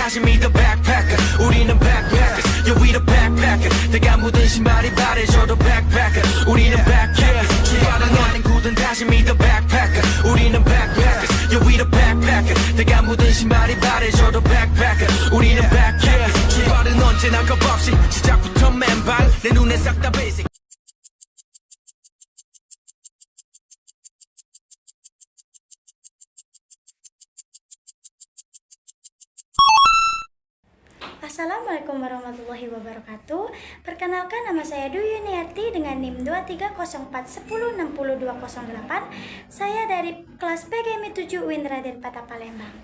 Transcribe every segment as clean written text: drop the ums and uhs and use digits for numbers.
다시 meet the backpacker 우리는 backpackers yeah we the backpacker 내가 묻은 신발이 바래져도 backpacker 우리는 backpackers 출발은 언젠 굳은 다시 meet the backpacker 우리는 backpackers yeah we the backpacker 내가 묻은 신발이 바래져도 backpacker 우리는 backpackers 출발은 언제나 겁없이 시작부터 맨발 내 눈에 싹 다 basic Assalamualaikum warahmatullahi wabarakatuh. Perkenalkan, nama saya Dwi Yuniarti dengan NIM 23041060208. Saya dari kelas PGMI 7 UIN Raden Patah Palembang.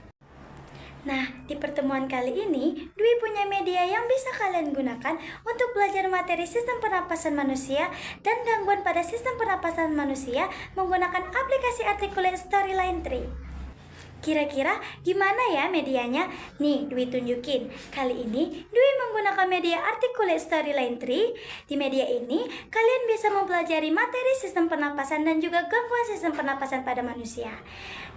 Nah, di pertemuan kali ini, Dwi punya media yang bisa kalian gunakan untuk belajar materi sistem pernapasan manusia dan gangguan pada sistem pernapasan manusia menggunakan aplikasi Articulate Storyline Tree. Kira-kira gimana ya medianya? Nih, Dwi tunjukin. Kali ini, Dwi menggunakan media Articulate Storyline Tree. Di media ini, kalian bisa mempelajari materi sistem pernapasan dan juga gangguan sistem pernapasan pada manusia.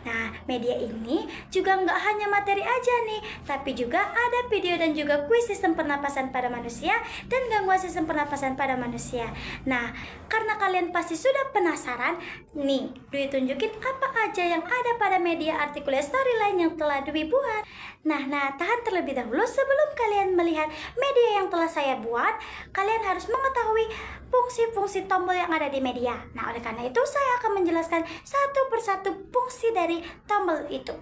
Nah, media ini juga nggak hanya materi aja nih, tapi juga ada video dan juga kuis sistem pernapasan pada manusia dan gangguan sistem pernapasan pada manusia. Nah, karena kalian pasti sudah penasaran, nih, Dwi tunjukin apa aja yang ada pada media Articulate Storyline yang telah Dwi buat. Nah, tahan terlebih dahulu. Sebelum kalian melihat media yang telah saya buat, kalian harus mengetahui fungsi-fungsi tombol yang ada di media. Nah, oleh karena itu saya akan menjelaskan satu persatu fungsi dari tombol itu.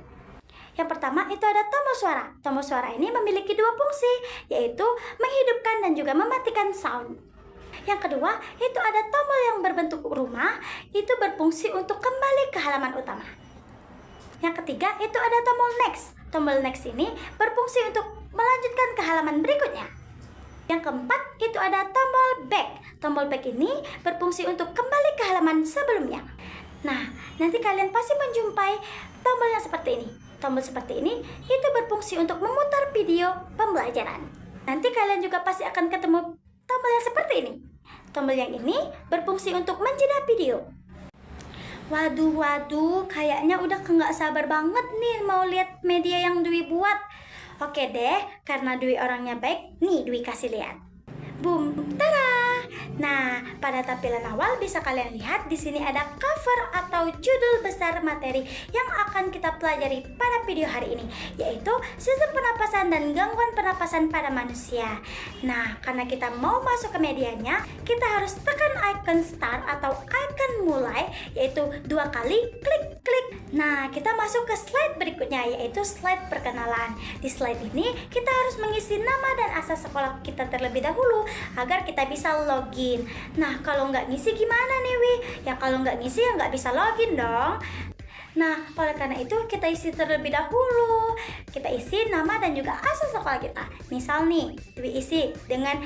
Yang pertama itu ada tombol suara. Tombol suara ini memiliki dua fungsi, yaitu menghidupkan dan juga mematikan sound. Yang kedua itu ada tombol yang berbentuk rumah, itu berfungsi untuk kembali ke halaman utama. Yang ketiga itu ada tombol next. Tombol next ini berfungsi untuk melanjutkan ke halaman berikutnya. Yang keempat itu ada tombol back. Tombol back ini berfungsi untuk kembali ke halaman sebelumnya. Nah, nanti kalian pasti menjumpai tombol yang seperti ini. Tombol seperti ini itu berfungsi untuk memutar video pembelajaran. Nanti kalian juga pasti akan ketemu tombol yang seperti ini. Tombol yang ini berfungsi untuk menjeda video. Waduh, kayaknya udah nggak sabar banget nih mau lihat media yang Dwi buat. Oke deh, karena Dwi orangnya baik, nih Dwi kasih lihat. Boom, tada! Nah, pada tampilan awal bisa kalian lihat di sini ada cover atau judul besar materi yang akan kita pelajari pada video hari ini, yaitu sistem pernapasan dan gangguan pernapasan pada manusia. Nah, karena kita mau masuk ke medianya, kita harus tekan icon start atau icon mulai, yaitu 2 kali klik. Nah, kita masuk ke slide berikutnya, yaitu slide perkenalan. Di slide ini kita harus mengisi nama dan asal sekolah kita terlebih dahulu agar kita bisa login. Nah, kalau nggak ngisi gimana nih, Wi? Ya kalau nggak ngisi ya nggak bisa login dong. Nah, oleh karena itu kita isi terlebih dahulu. Kita isi nama dan juga asal sekolah kita. Misal nih, Dwi isi dengan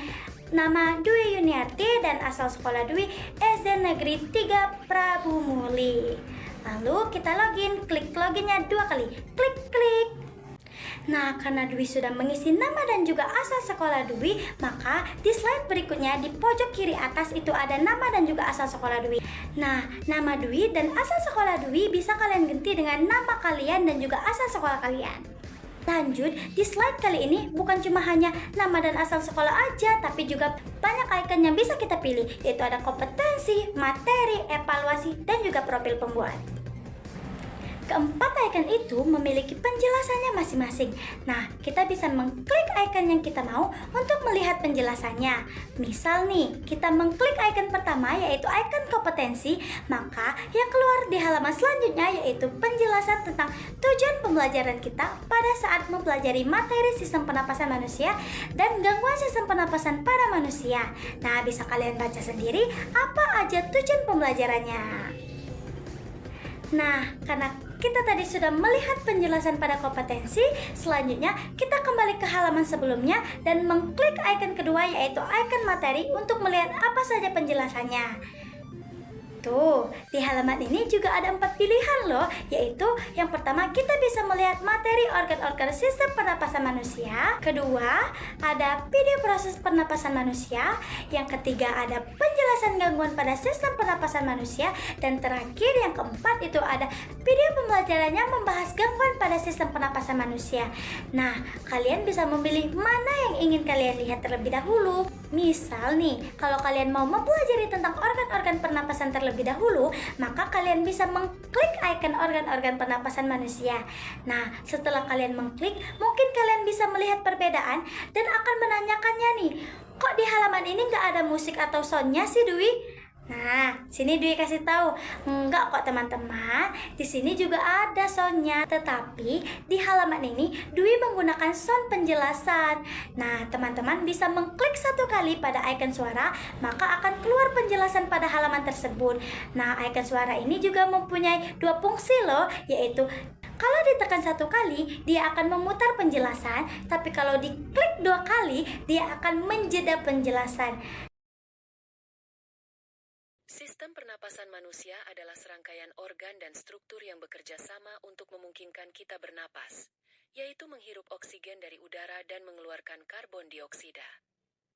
nama Dwi Yuniarti dan asal sekolah Dwi SD Negeri 3 Prabu Muli. Lalu kita login, klik loginnya 2 kali, klik. Nah, karena Dwi sudah mengisi nama dan juga asal sekolah Dwi, maka di slide berikutnya di pojok kiri atas itu ada nama dan juga asal sekolah Dwi. Nah, nama Dwi dan asal sekolah Dwi bisa kalian ganti dengan nama kalian dan juga asal sekolah kalian. Lanjut, di slide kali ini bukan cuma hanya nama dan asal sekolah aja, tapi juga banyak icon yang bisa kita pilih, yaitu ada kompetensi, materi, evaluasi, dan juga profil pembuat. Keempat icon itu memiliki penjelasannya masing-masing. Nah, kita bisa mengklik icon yang kita mau untuk melihat penjelasannya. Misal nih, kita mengklik icon pertama yaitu icon kompetensi, maka yang keluar di halaman selanjutnya yaitu penjelasan tentang tujuan pembelajaran kita pada saat mempelajari materi sistem pernapasan manusia dan gangguan sistem pernapasan pada manusia. Nah, bisa kalian baca sendiri apa aja tujuan pembelajarannya. Nah, karena kita tadi sudah melihat penjelasan pada kompetensi, selanjutnya kita kembali ke halaman sebelumnya dan mengklik icon kedua yaitu icon materi untuk melihat apa saja penjelasannya. Tuh, di halaman ini juga ada 4 pilihan loh, yaitu yang pertama kita bisa melihat materi organ-organ sistem pernapasan manusia. Kedua, ada video proses pernapasan manusia. Yang ketiga, ada penjelasan gangguan pada sistem pernapasan manusia. Dan terakhir yang keempat itu ada video pembelajaran yang membahas gangguan pada sistem pernapasan manusia. Nah, kalian bisa memilih mana yang ingin kalian lihat terlebih dahulu. Misal nih, kalau kalian mau mempelajari tentang organ-organ pernapasan terlebih dahulu, maka kalian bisa mengklik icon organ-organ pernapasan manusia. Nah, setelah kalian mengklik, mungkin kalian bisa melihat perbedaan dan akan menanyakannya nih, kok di halaman ini nggak ada musik atau soundnya sih, Dwi? Nah, sini Dwi kasih tahu, enggak kok teman-teman. Di sini juga ada soundnya, tetapi di halaman ini Dwi menggunakan sound penjelasan. Nah, teman-teman bisa mengklik satu kali pada icon suara, maka akan keluar penjelasan pada halaman tersebut. Nah, icon suara ini juga mempunyai dua fungsi loh, yaitu kalau ditekan satu kali, dia akan memutar penjelasan, tapi kalau diklik dua kali, dia akan menjeda penjelasan. Sistem pernapasan manusia adalah serangkaian organ dan struktur yang bekerja sama untuk memungkinkan kita bernapas, yaitu menghirup oksigen dari udara dan mengeluarkan karbon dioksida.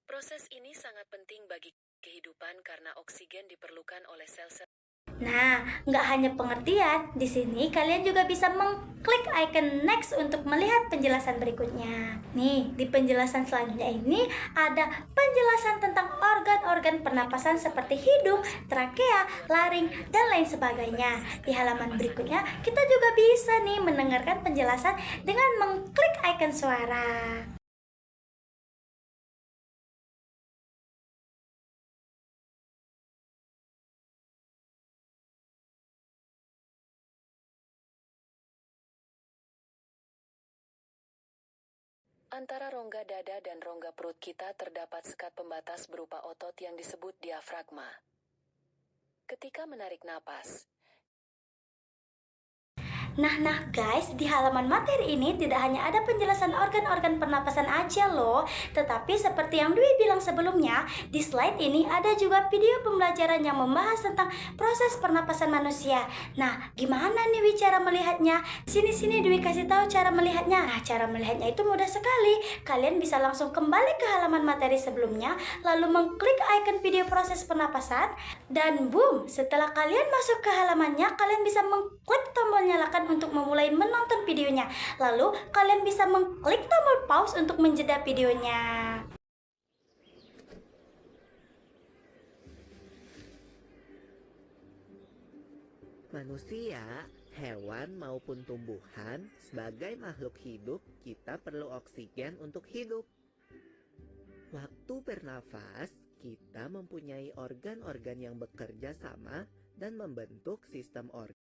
Proses ini sangat penting bagi kehidupan karena oksigen diperlukan oleh sel-sel. Nah, nggak hanya pengertian, di sini kalian juga bisa mengklik icon next untuk melihat penjelasan berikutnya. Nih, di penjelasan selanjutnya ini ada penjelasan tentang organ-organ pernapasan seperti hidung, trakea, laring, dan lain sebagainya. Di halaman berikutnya, kita juga bisa nih mendengarkan penjelasan dengan mengklik icon suara. Antara rongga dada dan rongga perut kita terdapat sekat pembatas berupa otot yang disebut diafragma. Ketika menarik napas, Nah guys, di halaman materi ini tidak hanya ada penjelasan organ-organ pernapasan aja loh, tetapi seperti yang Dwi bilang sebelumnya, di slide ini ada juga video pembelajaran yang membahas tentang proses pernapasan manusia. Nah, gimana nih Dwi cara melihatnya? Sini Dwi kasih tahu cara melihatnya. Nah, cara melihatnya itu mudah sekali. Kalian bisa langsung kembali ke halaman materi sebelumnya, lalu mengklik icon video proses pernapasan, dan boom, setelah kalian masuk ke halamannya, kalian bisa mengklik tombol nyalakan untuk memulai menonton videonya. Lalu kalian bisa mengklik tombol pause untuk menjeda videonya. Manusia, hewan maupun tumbuhan, sebagai makhluk hidup, kita perlu oksigen untuk hidup. Waktu bernafas, kita mempunyai organ-organ yang bekerja sama dan membentuk sistem organ.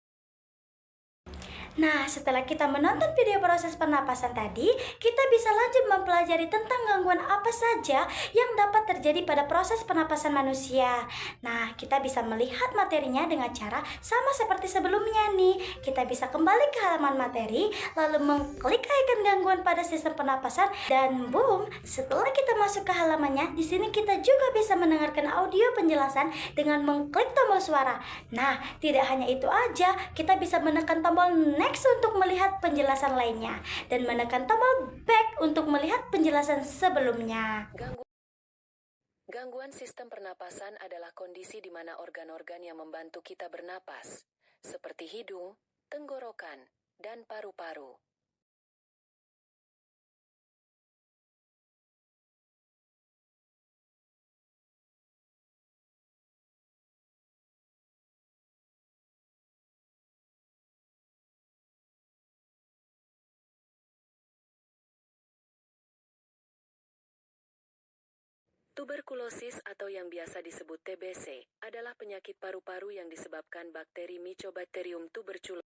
Nah, setelah kita menonton video proses pernapasan tadi, kita bisa lanjut mempelajari tentang gangguan apa saja yang dapat terjadi pada proses pernapasan manusia. Nah, kita bisa melihat materinya dengan cara sama seperti sebelumnya nih. Kita bisa kembali ke halaman materi, lalu mengklik icon gangguan pada sistem pernapasan, dan boom, setelah kita masuk ke halamannya, di sini kita juga bisa mendengarkan audio penjelasan dengan mengklik tombol suara. Nah, tidak hanya itu aja, kita bisa menekan tombol next untuk melihat penjelasan lainnya dan menekan tombol back untuk melihat penjelasan sebelumnya. Gangguan sistem pernapasan adalah kondisi di mana organ-organ yang membantu kita bernapas, seperti hidung, tenggorokan, dan paru-paru, Tuberkulosis atau yang biasa disebut TBC adalah penyakit paru-paru yang disebabkan bakteri Mycobacterium tuberculosis.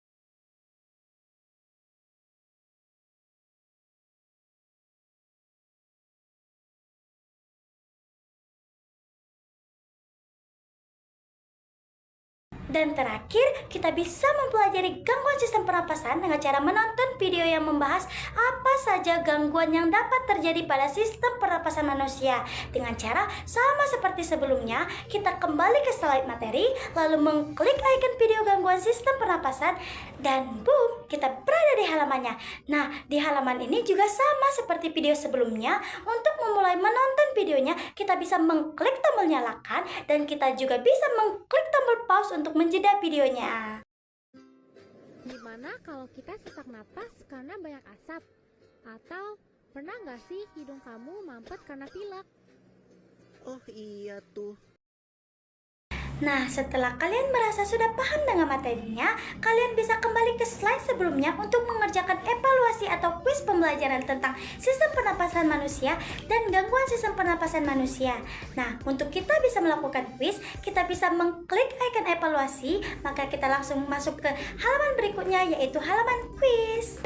Dan terakhir, kita bisa mempelajari gangguan sistem pernapasan dengan cara menonton video yang membahas apa saja gangguan yang dapat terjadi pada sistem pernapasan manusia. Dengan cara sama seperti sebelumnya, kita kembali ke slide materi, lalu mengklik icon video gangguan sistem pernapasan, dan boom, kita berada di halamannya. Nah, di halaman ini juga sama seperti video sebelumnya. Untuk memulai menonton videonya, kita bisa mengklik tombol nyalakan, dan kita juga bisa mengklik tombol pause untuk menjeda videonya. Gimana kalau kita sesak napas karena banyak asap? Atau pernah nggak sih hidung kamu mampet karena pilek? Oh iya tuh. Nah, setelah kalian merasa sudah paham dengan materinya, kalian bisa kembali ke slide sebelumnya untuk mengerjakan evaluasi atau kuis pembelajaran tentang sistem pernapasan manusia dan gangguan sistem pernapasan manusia. Nah, untuk kita bisa melakukan kuis, kita bisa mengklik icon evaluasi, maka kita langsung masuk ke halaman berikutnya, yaitu halaman kuis.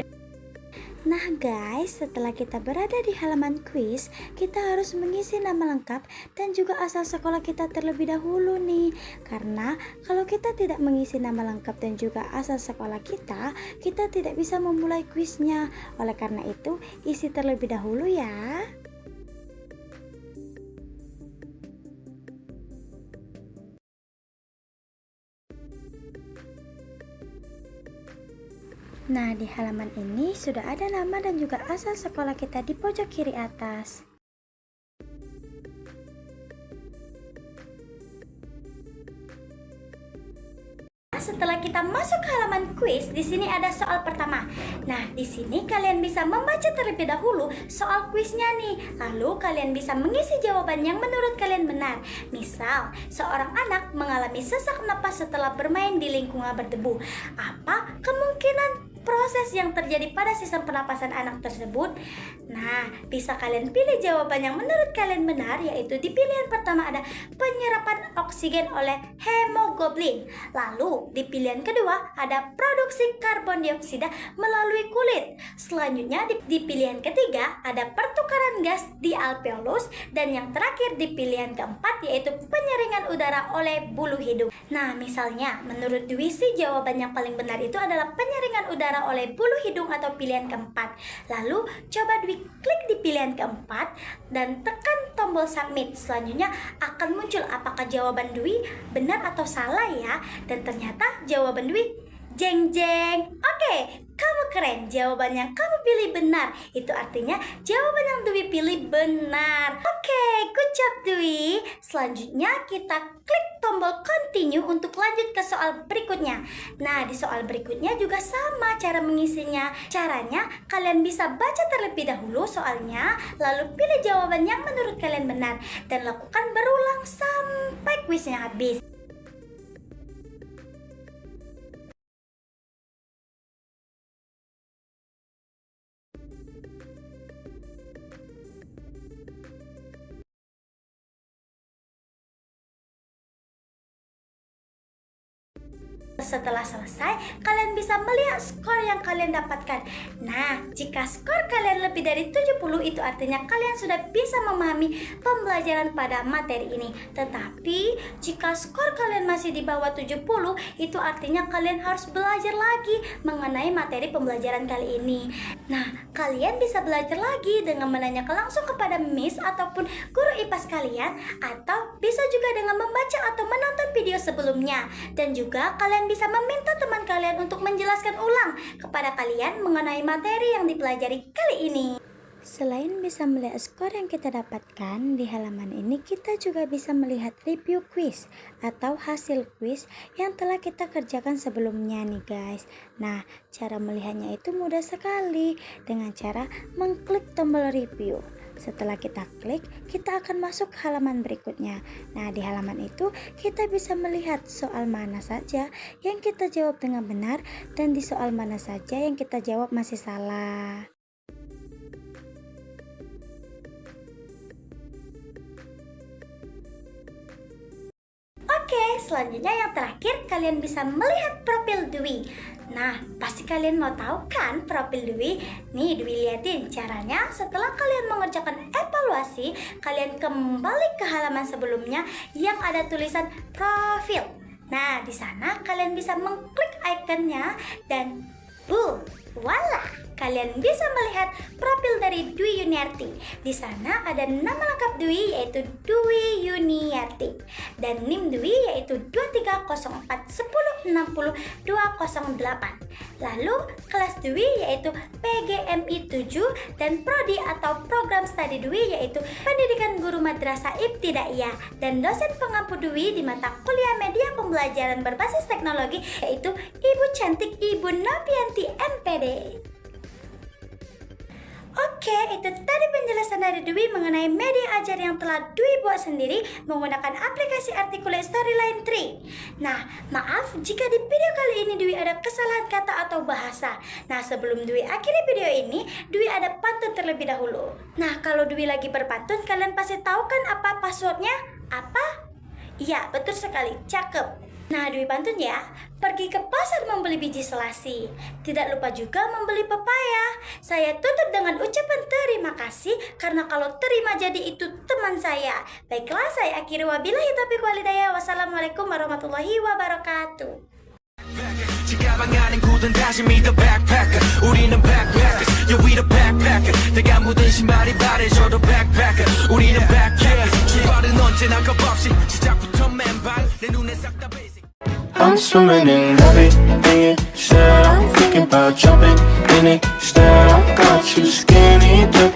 Nah guys, setelah kita berada di halaman kuis, kita harus mengisi nama lengkap dan juga asal sekolah kita terlebih dahulu nih. Karena kalau kita tidak mengisi nama lengkap dan juga asal sekolah kita tidak bisa memulai kuisnya. Oleh karena itu, isi terlebih dahulu ya. Nah, di halaman ini sudah ada nama dan juga asal sekolah kita di pojok kiri atas. Setelah kita masuk ke halaman kuis, di sini ada soal pertama. Nah, di sini kalian bisa membaca terlebih dahulu soal kuisnya nih. Lalu kalian bisa mengisi jawaban yang menurut kalian benar. Misal, seorang anak mengalami sesak napas setelah bermain di lingkungan berdebu. Apa kemungkinan proses yang terjadi pada sistem pernapasan anak tersebut? Nah, bisa kalian pilih jawaban yang menurut kalian benar, yaitu di pilihan pertama ada penyerapan oksigen oleh hemoglobin. Lalu di pilihan kedua ada produksi karbon dioksida melalui kulit. Selanjutnya di pilihan ketiga ada pertukaran gas di alveolus, dan yang terakhir di pilihan keempat yaitu penyaringan udara oleh bulu hidung. Nah, misalnya menurut Dwi sih jawaban yang paling benar itu adalah penyaringan udara oleh bulu hidung atau pilihan keempat. Lalu coba Dwi klik di pilihan keempat dan tekan tombol submit. Selanjutnya akan muncul apakah jawaban Dwi benar atau salah ya. Dan ternyata jawaban Dwi jeng jeng. Oke, kamu keren. Jawaban yang kamu pilih benar. Itu artinya jawaban yang Dwi pilih benar. Oke, good job Dwi. Selanjutnya kita klik tombol continue untuk lanjut ke soal berikutnya. Nah, di soal berikutnya juga sama cara mengisinya. Caranya, kalian bisa baca terlebih dahulu soalnya, lalu pilih jawaban yang menurut kalian benar, dan lakukan berulang sampai kuisnya habis. Setelah selesai, kalian bisa melihat skor yang kalian dapatkan. Nah, jika skor kalian lebih dari 70, itu artinya kalian sudah bisa memahami pembelajaran pada materi ini. Tetapi, jika skor kalian masih di bawah 70, itu artinya kalian harus belajar lagi mengenai materi pembelajaran kali ini. Nah, kalian bisa belajar lagi dengan menanyakan langsung kepada Miss ataupun guru IPAS kalian, atau bisa juga dengan membaca atau menonton video sebelumnya. Dan juga kalian bisa meminta teman kalian untuk menjelaskan ulang kepada kalian mengenai materi yang dipelajari kali ini. Selain bisa melihat skor yang kita dapatkan di halaman ini, kita juga bisa melihat review quiz atau hasil quiz yang telah kita kerjakan sebelumnya nih guys. Nah, cara melihatnya itu mudah sekali dengan cara mengklik tombol review. Setelah kita klik, kita akan masuk ke halaman berikutnya. Nah, di halaman itu kita bisa melihat soal mana saja yang kita jawab dengan benar dan di soal mana saja yang kita jawab masih salah. Oke, selanjutnya yang terakhir kalian bisa melihat profil Dwi. Nah, pasti kalian mau tahu kan profil Dwi? Nih, Dwi liatin caranya. Setelah kalian mengerjakan evaluasi, kalian kembali ke halaman sebelumnya yang ada tulisan profil. Nah, di sana kalian bisa mengklik ikonnya dan boom, voila, kalian bisa melihat profil dari Dwi Yuniarti. Di sana ada nama lengkap Dwi yaitu Dwi Yuniarti dan NIM Dwi yaitu 2304106028. Lalu kelas Dwi yaitu PGMI 7 dan prodi atau program studi Dwi yaitu Pendidikan Guru Madrasah Ibtidaiyah dan dosen pengampu Dwi di mata kuliah media pembelajaran berbasis teknologi yaitu Ibu Cantik Ibu Novianti MPD. Oke, itu tadi penjelasan dari Dwi mengenai media ajar yang telah Dwi buat sendiri menggunakan aplikasi Articulate Storyline 3. Nah, maaf jika di video kali ini Dwi ada kesalahan kata atau bahasa. Nah, sebelum Dwi akhiri video ini, Dwi ada pantun terlebih dahulu. Nah, kalau Dwi lagi berpantun, kalian pasti tahu kan apa passwordnya? Apa? Iya, betul sekali, cakep. Nah, Dwi pantun ya. Pergi ke pasar membeli biji selasi. Tidak lupa juga membeli pepaya. Saya tutup dengan ucapan terima kasih karena kalau terima jadi itu teman saya. Baiklah, saya akhiri wabillahi taufiq walhidayah. Wassalamualaikum warahmatullahi wabarakatuh. 지가방 안에 굳은 다짐이 the backpacker 우리는 backpackers yeah we the backpacker 내가 묻은 신발이 바래져도 backpacker 우리는 backpackers 출발은 언제나 겁없이 시작부터 맨발 내 눈에 싹 다 basic I'm swimming in everything you said. I'm thinking about jumping in it. Instead, I got you skinny dipping.